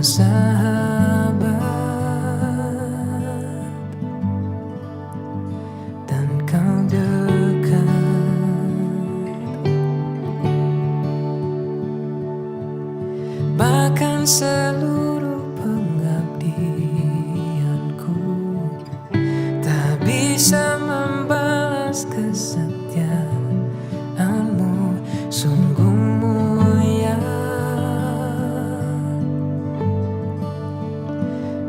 sahabat dan kau dekat, bahkan seluruh pengabdianku tak bisa membalas kesetiaanmu. Sungguh mulia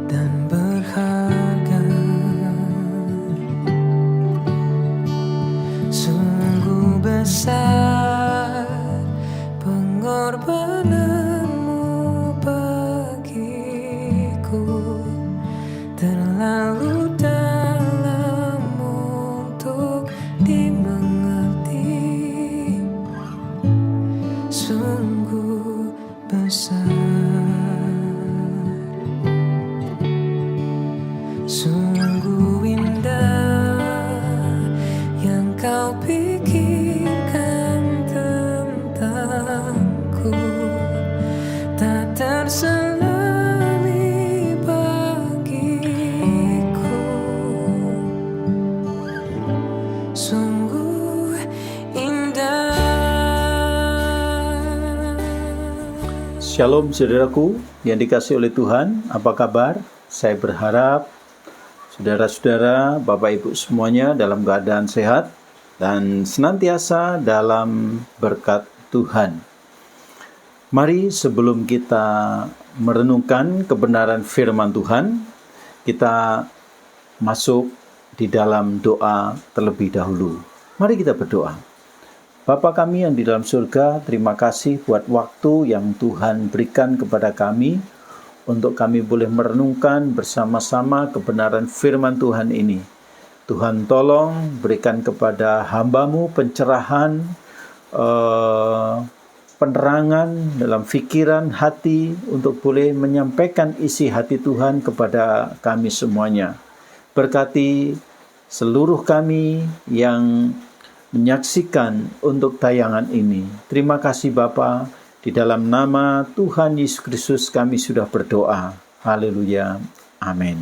dan berharga, sungguh besar pengorbananmu bagiku, terlalu dalam untuk dimengerti, sungguh besar, sungguh indah yang kau pikirkan tentangku, tak terselami bagiku, sungguh indah. Shalom saudaraku yang dikasihi oleh Tuhan, apa kabar? Saya berharap saudara-saudara, Bapak Ibu semuanya dalam keadaan sehat dan senantiasa dalam berkat Tuhan. Mari sebelum kita merenungkan kebenaran firman Tuhan, kita masuk di dalam doa terlebih dahulu. Mari kita berdoa. Bapa kami yang di dalam surga, terima kasih buat waktu yang Tuhan berikan kepada kami untuk kami boleh merenungkan bersama-sama kebenaran firman Tuhan ini. Tuhan tolong berikan kepada hamba-Mu pencerahan, penerangan dalam pikiran hati untuk boleh menyampaikan isi hati Tuhan kepada kami semuanya. Berkati seluruh kami yang menyaksikan untuk tayangan ini. Terima kasih Bapa, di dalam nama Tuhan Yesus Kristus kami sudah berdoa. Haleluya. Amin.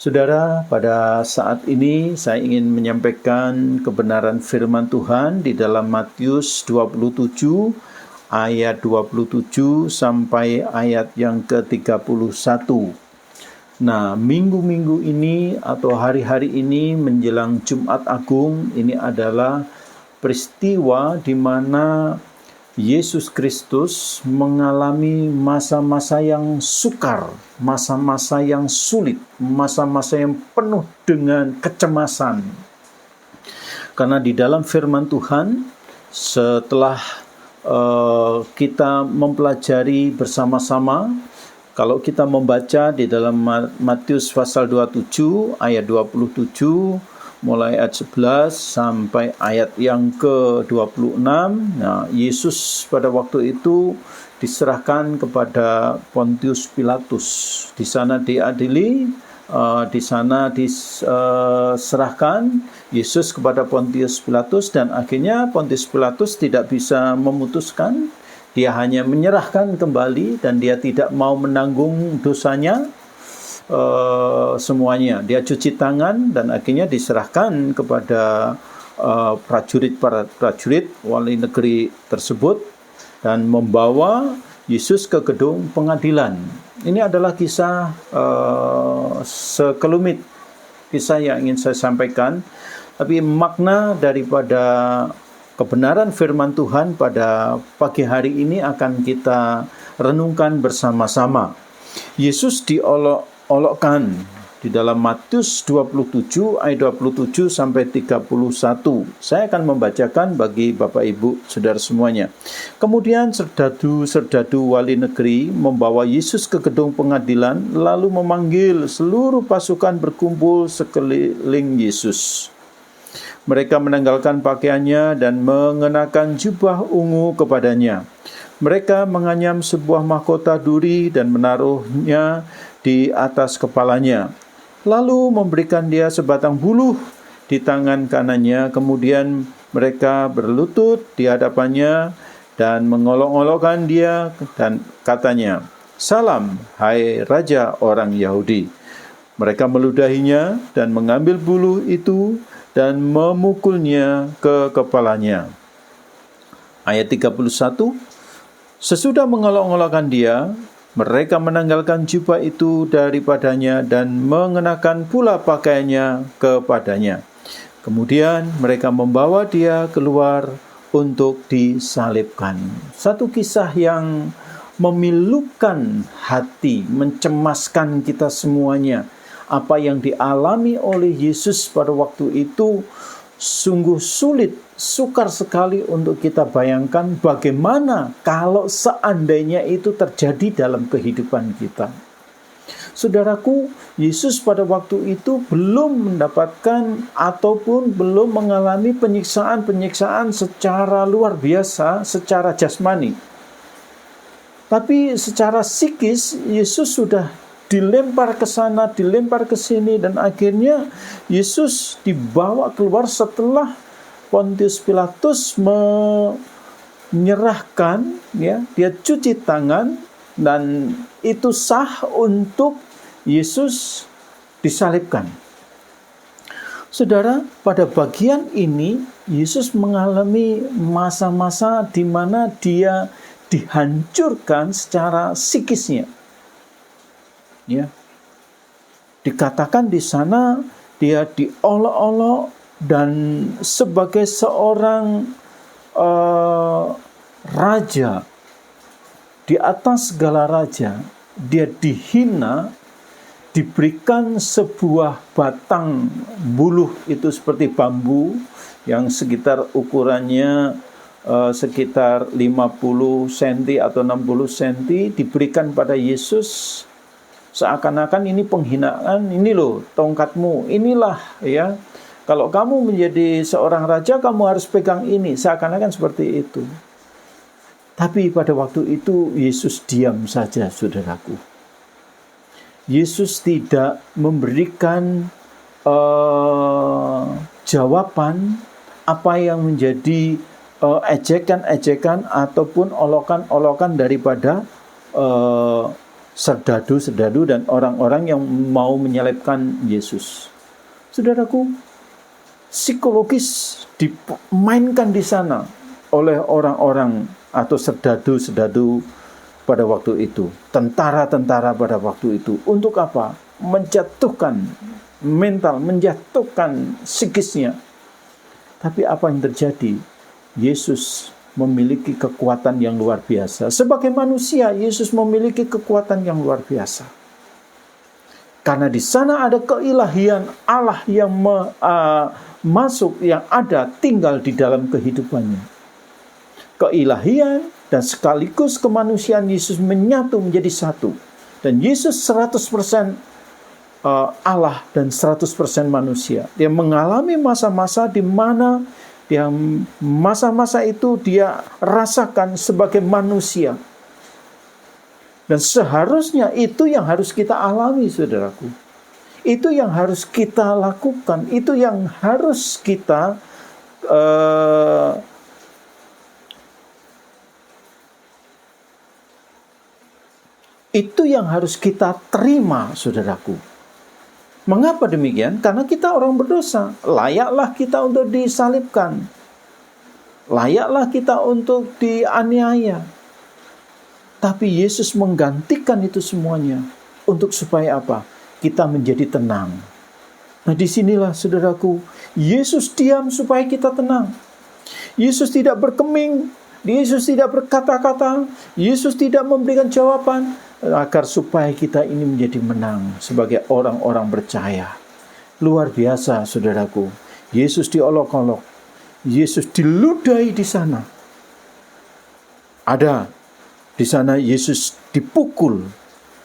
Saudara, pada saat ini saya ingin menyampaikan kebenaran firman Tuhan di dalam Matius 27 ayat 27 sampai ayat yang ke-31. Nah, minggu-minggu ini atau hari-hari ini menjelang Jumat Agung, ini adalah peristiwa di mana Yesus Kristus mengalami masa-masa yang sukar, masa-masa yang sulit, masa-masa yang penuh dengan kecemasan. Karena di dalam firman Tuhan, setelah kita mempelajari bersama-sama, kalau kita membaca di dalam Matius pasal 27 ayat 27 mulai ayat 11 sampai ayat yang ke-26. Nah, Yesus pada waktu itu diserahkan kepada Pontius Pilatus. Di sana diadili, di sana diserahkan Yesus kepada Pontius Pilatus, dan akhirnya Pontius Pilatus tidak bisa memutuskan. Dia hanya menyerahkan kembali dan dia tidak mau menanggung dosanya semuanya. Dia cuci tangan dan akhirnya diserahkan kepada prajurit wali negeri tersebut dan membawa Yesus ke gedung pengadilan. Ini adalah kisah sekelumit kisah yang ingin saya sampaikan, tapi makna daripada kebenaran firman Tuhan pada pagi hari ini akan kita renungkan bersama-sama. Yesus diolok-olokkan di dalam Matius 27 ayat 27 sampai 31. Saya akan membacakan bagi Bapak Ibu Saudara semuanya. Kemudian serdadu-serdadu wali negeri membawa Yesus ke gedung pengadilan, lalu memanggil seluruh pasukan berkumpul sekeliling Yesus. Mereka menanggalkan pakaiannya dan mengenakan jubah ungu kepadanya. Mereka menganyam sebuah mahkota duri dan menaruhnya di atas kepalanya. Lalu memberikan dia sebatang buluh di tangan kanannya. Kemudian mereka berlutut di hadapannya dan mengolok-olokkan dia dan katanya, "Salam, hai Raja orang Yahudi." Mereka meludahinya dan mengambil buluh itu dan memukulnya ke kepalanya. Ayat 31, sesudah mengolok-olokkan dia, mereka menanggalkan jubah itu daripadanya dan mengenakan pula pakaiannya kepadanya. Kemudian mereka membawa dia keluar untuk disalibkan. Satu kisah yang memilukan hati, mencemaskan kita semuanya. Apa yang dialami oleh Yesus pada waktu itu sungguh sulit, sukar sekali untuk kita bayangkan bagaimana kalau seandainya itu terjadi dalam kehidupan kita. Saudaraku, Yesus pada waktu itu belum mendapatkan ataupun belum mengalami penyiksaan-penyiksaan secara luar biasa, secara jasmani. Tapi secara psikis, Yesus sudah dilempar ke sana, dilempar ke sini, dan akhirnya Yesus dibawa keluar setelah Pontius Pilatus menyerahkan, ya, dia cuci tangan, dan itu sah untuk Yesus disalibkan. Saudara, pada bagian ini Yesus mengalami masa-masa di mana dia dihancurkan secara psikisnya. Ya, dikatakan di sana dia diolok-olok dan sebagai seorang raja di atas segala raja, dia dihina, diberikan sebuah batang buluh itu seperti bambu yang sekitar ukurannya sekitar 50 cm atau 60 cm diberikan pada Yesus. Seakan-akan ini penghinaan, ini loh tongkatmu, inilah ya. Kalau kamu menjadi seorang raja, kamu harus pegang ini. Seakan-akan seperti itu. Tapi pada waktu itu Yesus diam saja, saudaraku. Yesus tidak memberikan jawaban apa yang menjadi ejekan-ejekan ataupun olokan-olokan daripada serdadu-serdadu dan orang-orang yang mau menyalibkan Yesus. Saudaraku, psikologis dimainkan di sana oleh orang-orang atau serdadu-serdadu pada waktu itu, tentara-tentara pada waktu itu. Untuk apa? Menjatuhkan mental, menjatuhkan psikisnya. Tapi apa yang terjadi? Yesus memiliki kekuatan yang luar biasa. Sebagai manusia, Yesus memiliki kekuatan yang luar biasa. Karena di sana ada keilahian Allah yang masuk, yang ada, tinggal di dalam kehidupannya. Keilahian dan sekaligus kemanusiaan Yesus menyatu menjadi satu. Dan Yesus 100% Allah dan 100% manusia. Dia mengalami masa-masa di mana masa-masa itu dia rasakan sebagai manusia. Dan seharusnya itu yang harus kita alami, saudaraku. Itu yang harus kita lakukan. Itu yang harus kita terima, saudaraku. Mengapa demikian? Karena kita orang berdosa. Layaklah kita untuk disalibkan. Layaklah kita untuk dianiaya. Tapi Yesus menggantikan itu semuanya. Untuk supaya apa? Kita menjadi tenang. Nah, disinilah saudaraku, Yesus diam supaya kita tenang. Yesus tidak berkeming. Yesus tidak berkata-kata. Yesus tidak memberikan jawaban. Agar supaya kita ini menjadi menang sebagai orang-orang percaya. Luar biasa, saudaraku. Yesus diolok-olok. Yesus diludahi di sana. Ada di sana Yesus dipukul.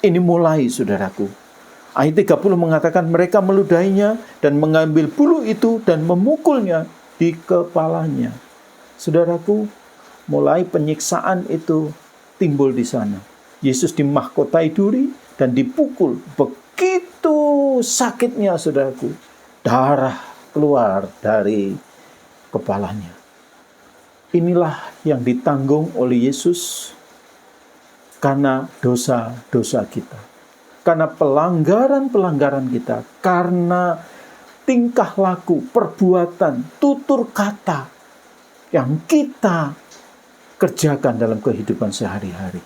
Ini mulai, saudaraku. Ayat 30 mengatakan mereka meludahinya dan mengambil buluh itu dan memukulnya di kepalanya. Saudaraku, mulai penyiksaan itu timbul di sana. Yesus dimahkotai duri dan dipukul. Begitu sakitnya, saudaraku. Darah keluar dari kepalanya. Inilah yang ditanggung oleh Yesus karena dosa-dosa kita, karena pelanggaran-pelanggaran kita, karena tingkah laku, perbuatan, tutur kata yang kita kerjakan dalam kehidupan sehari-hari.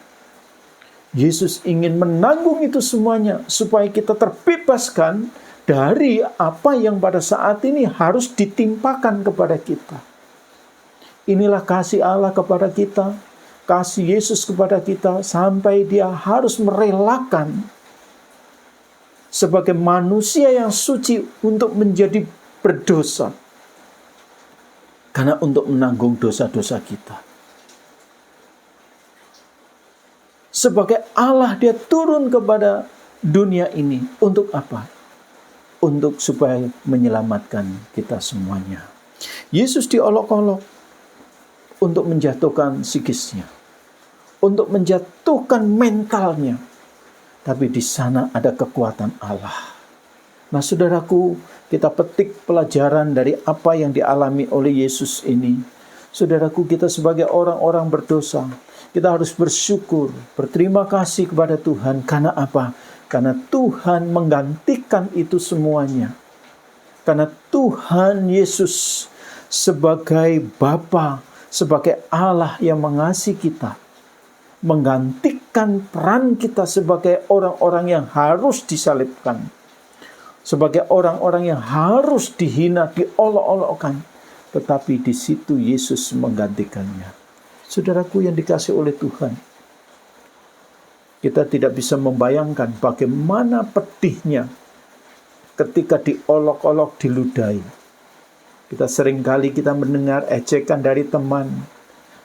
Yesus ingin menanggung itu semuanya supaya kita terbebaskan dari apa yang pada saat ini harus ditimpakan kepada kita. Inilah kasih Allah kepada kita, kasih Yesus kepada kita, sampai Dia harus merelakan sebagai manusia yang suci untuk menjadi berdosa, karena untuk menanggung dosa-dosa kita. Sebagai Allah, Dia turun kepada dunia ini untuk apa? Untuk supaya menyelamatkan kita semuanya. Yesus diolok-olok untuk menjatuhkan psikisnya, untuk menjatuhkan mentalnya. Tapi di sana ada kekuatan Allah. Nah, saudaraku, kita petik pelajaran dari apa yang dialami oleh Yesus ini. Saudaraku, kita sebagai orang-orang berdosa, kita harus bersyukur, berterima kasih kepada Tuhan. Karena apa? Karena Tuhan menggantikan itu semuanya. Karena Tuhan Yesus sebagai Bapa, sebagai Allah yang mengasihi kita, menggantikan peran kita sebagai orang-orang yang harus disalibkan, sebagai orang-orang yang harus dihina, diolok-olokkan. Tetapi di situ Yesus menggantikannya. Saudaraku yang dikasihi oleh Tuhan, kita tidak bisa membayangkan bagaimana pedihnya ketika diolok-olok, diludahi. Kita seringkali mendengar ejekan dari teman,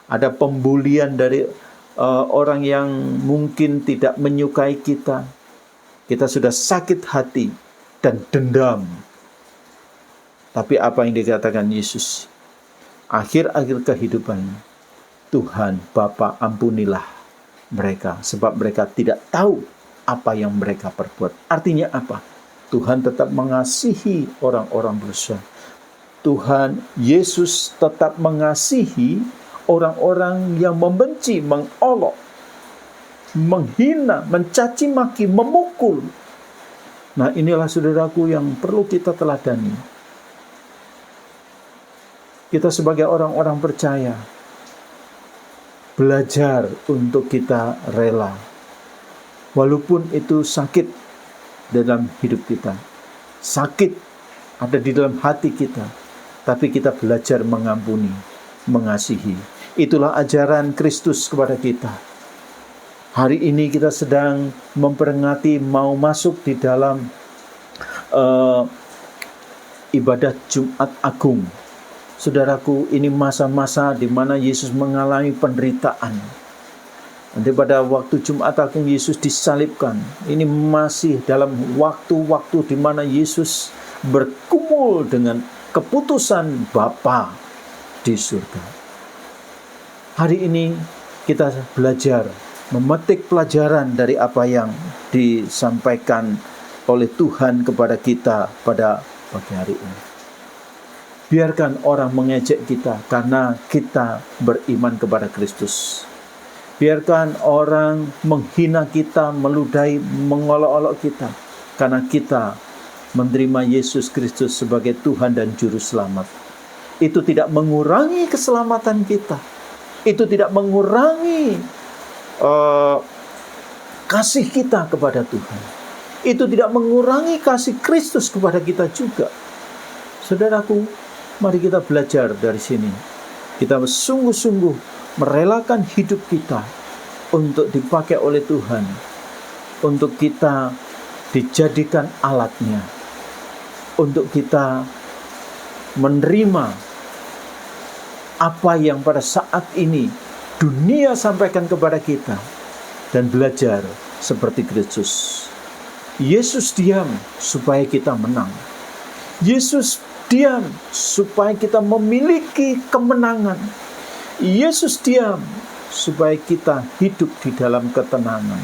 ada pembulian dari orang yang mungkin tidak menyukai kita. Kita sudah sakit hati dan dendam. Tapi apa yang dikatakan Yesus? Akhir-akhir kehidupannya, Tuhan Bapa, ampunilah mereka, sebab mereka tidak tahu apa yang mereka perbuat. Artinya apa? Tuhan tetap mengasihi orang-orang berdosa. Tuhan Yesus tetap mengasihi orang-orang yang membenci, mengolok, menghina, mencaci maki, memukul. Nah, inilah saudaraku yang perlu kita teladani. Kita sebagai orang-orang percaya, belajar untuk kita rela. Walaupun itu sakit dalam hidup kita, sakit ada di dalam hati kita, tapi kita belajar mengampuni, mengasihi. Itulah ajaran Kristus kepada kita. Hari ini kita sedang memperingati mau masuk di dalam ibadah Jumat Agung. Saudaraku, ini masa-masa di mana Yesus mengalami penderitaan. Nanti pada waktu Jumat Agung Yesus disalibkan. Ini masih dalam waktu-waktu di mana Yesus berkumpul dengan keputusan Bapa di surga. Hari ini kita belajar, memetik pelajaran dari apa yang disampaikan oleh Tuhan kepada kita pada pagi hari ini. Biarkan orang mengejek kita karena kita beriman kepada Kristus. Biarkan orang menghina kita, meludahi, mengolok-olok kita, karena kita menerima Yesus Kristus sebagai Tuhan dan Juru Selamat. Itu tidak mengurangi keselamatan kita. Itu tidak mengurangi kasih kita kepada Tuhan. Itu tidak mengurangi kasih Kristus kepada kita juga. Saudaraku, mari kita belajar dari sini. Kita sungguh-sungguh merelakan hidup kita untuk dipakai oleh Tuhan, untuk kita dijadikan alatnya, untuk kita menerima apa yang pada saat ini dunia sampaikan kepada kita dan belajar seperti Kristus. Yesus diam supaya kita menang. Yesus diam supaya kita memiliki kemenangan. Yesus diam supaya kita hidup di dalam ketenangan.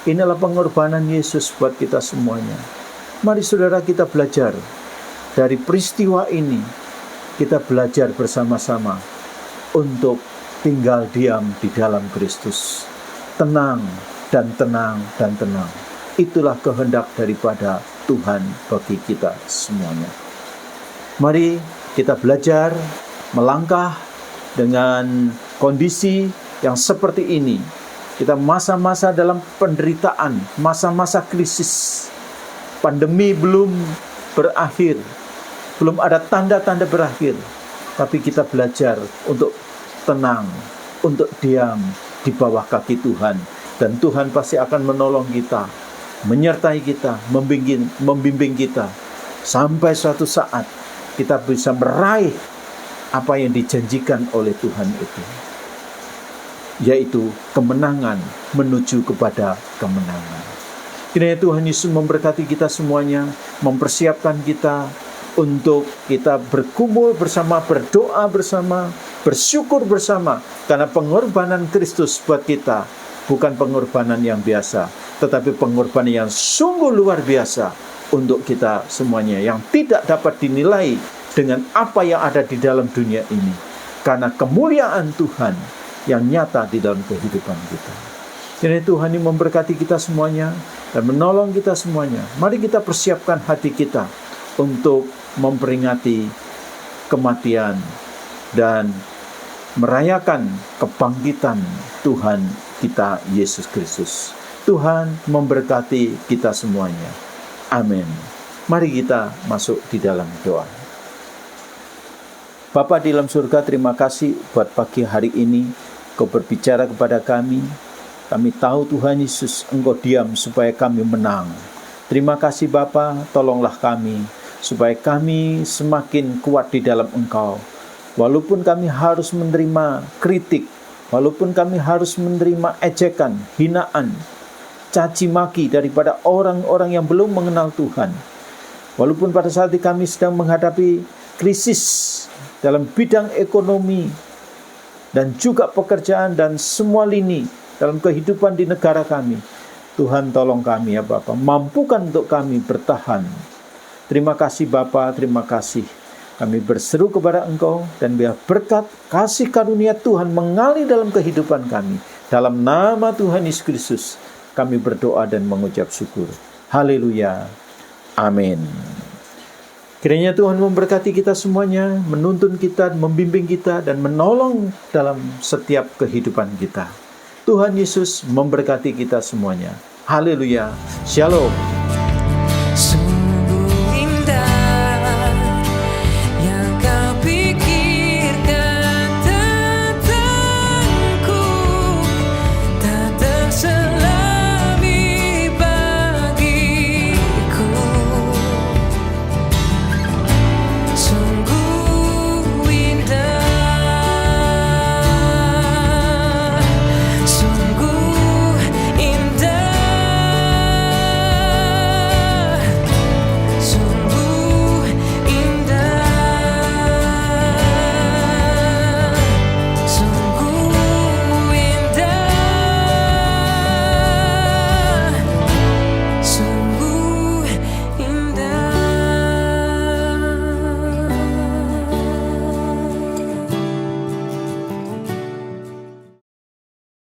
Inilah pengorbanan Yesus buat kita semuanya. Mari saudara kita belajar dari peristiwa ini. Kita belajar bersama-sama untuk tinggal diam di dalam Kristus. tenang dan tenang dan tenang. Itulah kehendak daripada Tuhan bagi kita semuanya. Mari kita belajar melangkah dengan kondisi yang seperti ini. Kita masa-masa dalam penderitaan, masa-masa krisis. Pandemi belum berakhir, belum ada tanda-tanda berakhir. Tapi kita belajar untuk tenang, untuk diam di bawah kaki Tuhan. Dan Tuhan pasti akan menolong kita, menyertai kita, membimbing kita. Sampai suatu saat kita bisa meraih apa yang dijanjikan oleh Tuhan itu, yaitu kemenangan menuju kepada kemenangan. Kiranya Tuhan Yesus memberkati kita semuanya, mempersiapkan kita untuk kita berkumpul bersama, berdoa bersama, bersyukur bersama, karena pengorbanan Kristus buat kita bukan pengorbanan yang biasa, tetapi pengorbanan yang sungguh luar biasa untuk kita semuanya, yang tidak dapat dinilai dengan apa yang ada di dalam dunia ini, karena kemuliaan Tuhan yang nyata di dalam kehidupan kita. Jadi Tuhan ini memberkati kita semuanya dan menolong kita semuanya. Mari kita persiapkan hati kita untuk memperingati kematian dan merayakan kebangkitan Tuhan kita Yesus Kristus. Tuhan memberkati kita semuanya. Amin. Mari kita masuk di dalam doa. Bapa di dalam surga, terima kasih buat pagi hari ini Kau berbicara kepada kami. Kami tahu Tuhan Yesus, Engkau diam supaya kami menang. Terima kasih Bapa, tolonglah kami supaya kami semakin kuat di dalam Engkau. Walaupun kami harus menerima kritik, walaupun kami harus menerima ejekan, hinaan, caci maki daripada orang-orang yang belum mengenal Tuhan. Walaupun pada saat ini kami sedang menghadapi krisis dalam bidang ekonomi dan juga pekerjaan dan semua lini dalam kehidupan di negara kami, Tuhan tolong kami ya Bapa, mampukan untuk kami bertahan. Terima kasih Bapa, terima kasih. Kami berseru kepada Engkau dan biar berkat kasih karunia Tuhan mengalir dalam kehidupan kami. Dalam nama Tuhan Yesus Kristus kami berdoa dan mengucap syukur. Haleluya. Amin. Kiranya Tuhan memberkati kita semuanya, menuntun kita, membimbing kita, dan menolong dalam setiap kehidupan kita. Tuhan Yesus memberkati kita semuanya. Haleluya. Shalom.